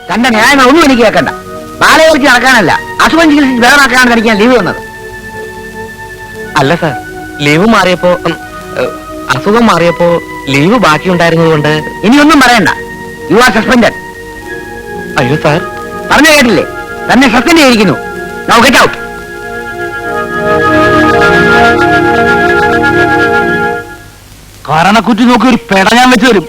തന്റെ ന്യായങ്ങൾ ഒന്നും എനിക്ക് കേൾക്കണ്ട. ബാലയെ കുറിച്ച് നടക്കാനല്ല, അസുഖം ചികിത്സിച്ച് വേറെയാക്കാനാണ് തനിക്ക് ഞാൻ ലീവ് വന്നത്. അല്ല സാർ, ലീവ് മാറിയപ്പോ അസുഖം മാറിയപ്പോ ലീവ് ബാക്കി ഉണ്ടായിരുന്നതുകൊണ്ട്. ഇനിയൊന്നും പറയണ്ട. You are suspended. അയ്യോ സാർ, പറഞ്ഞു കേട്ടില്ലേ? തന്നെ സസ്പെൻഡ് ചെയ്തിരിക്കുന്നു. Now get out. കാരണക്കുറ്റി നോക്കി ഒരു പെട ഞാൻ വെച്ച് തരും.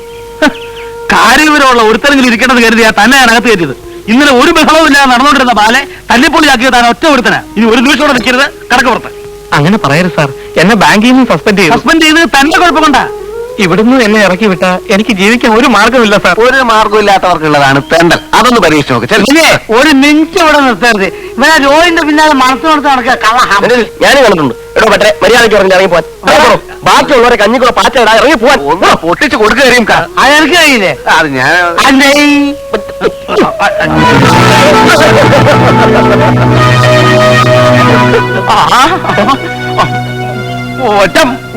കാര്യവിവരമുള്ള ഒരുത്തരെങ്കിലും ഇരിക്കേണ്ടത് കരുതിയാ തന്നെ ഞാൻ അകത്ത് കയറ്റിയത്. ഇന്നലെ ഒരു ബഹളവും ഇല്ലാതെ നടന്നുകൊണ്ടിരുന്ന ബാലെ തല്ലിപ്പൊളിയാക്കിയത് താൻ ഒറ്റ ഒരുത്തനാ. ഇനി ഒരു നിമിഷം നിൽക്കരുത്, കടക്ക്. അങ്ങനെ പറയരുത് സാർ. എന്നെ ബാങ്കിൽ നിന്ന് സസ്പെൻഡ് ചെയ്ത് തന്റെ കുഴപ്പം കൊണ്ടാ. ഇവിടുന്ന് എന്നെ ഇറക്കി വിട്ട എനിക്ക് ജീവിക്കാൻ ഒരു മാർഗമില്ല സാർ. ഒരു മാർഗമില്ലാത്തവർക്കുള്ളതാണ് തെണ്ടൽ. അതൊന്ന് പരീക്ഷിച്ച് നോക്ക്. ഒരു മിനിറ്റ് ഇവിടെ നിർത്തരുത്. ഇവരെ ജോലിന്റെ പിന്നാലെ മനസ്സ് നടത്തി നടക്കുക. ഞാൻ കണ്ടിട്ടുണ്ട്. എടോ പറ്റേ മര്യാദയ്ക്ക് പറഞ്ഞ് ഇറങ്ങി പോവാൻ. ബാക്കിയുള്ളവരെ കഞ്ഞിക്കുള്ള പാറ്റ ഇടാൻ ഇറങ്ങി പോവാൻ. ഒന്ന് പൊട്ടിച്ച് കൊടുക്കുകയും അതെനിക്ക് കഴിയില്ലേ? അത് ഞാൻ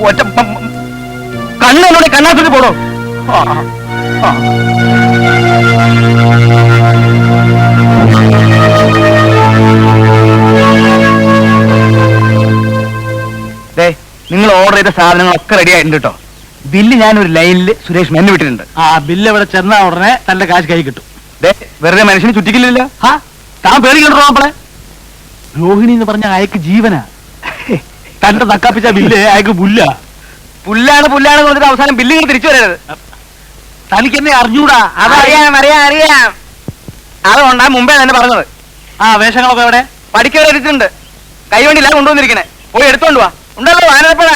ഒറ്റ കണ്ണോടെ കണ്ണാത്തിട്ട് പോടോ. നിങ്ങൾ ഓർഡർ ചെയ്ത സാധനങ്ങളൊക്കെ റെഡി ആയിട്ടുണ്ട് കേട്ടോ. ബില്ല് ഞാൻ ഒരു ലൈനിൽ സുരേഷ് മെന്നു വിട്ടിട്ടുണ്ട്. ആ ബില്ല് ഇവിടെ ചെന്ന ഉടനെ തന്റെ കാശ് കൈ കിട്ടും. വെറുതെ മനുഷ്യന് ചുറ്റിക്കില്ല. താൻ പേടിക്കണ്ടോ നമ്മളെ? രോഹിണി എന്ന് പറഞ്ഞ അയക്ക് ജീവനാ. തന്റെ നക്കാപ്പിച്ച ബില്ല് അയക്ക് പുല്ലാണ് പറഞ്ഞിട്ട് അവസാനം ബില്ലുകൾ തിരിച്ചു വരരുത്. തനിക്ക് എന്നെ അറിഞ്ഞൂടാ? അറിയാം. അതുകൊണ്ടാ മുമ്പേ തന്നെ പറഞ്ഞത്. ആ വേഷങ്ങളൊക്കെ എവിടെ? പഠിക്കാൻ എടുത്തിട്ടുണ്ട്. കൈവണ്ടിയിലാണ് കൊണ്ടുവന്നിരിക്കണേ. പോയി എടുത്തോണ്ട് വാ. ഉണ്ടല്ലോ ആനപ്പഴ.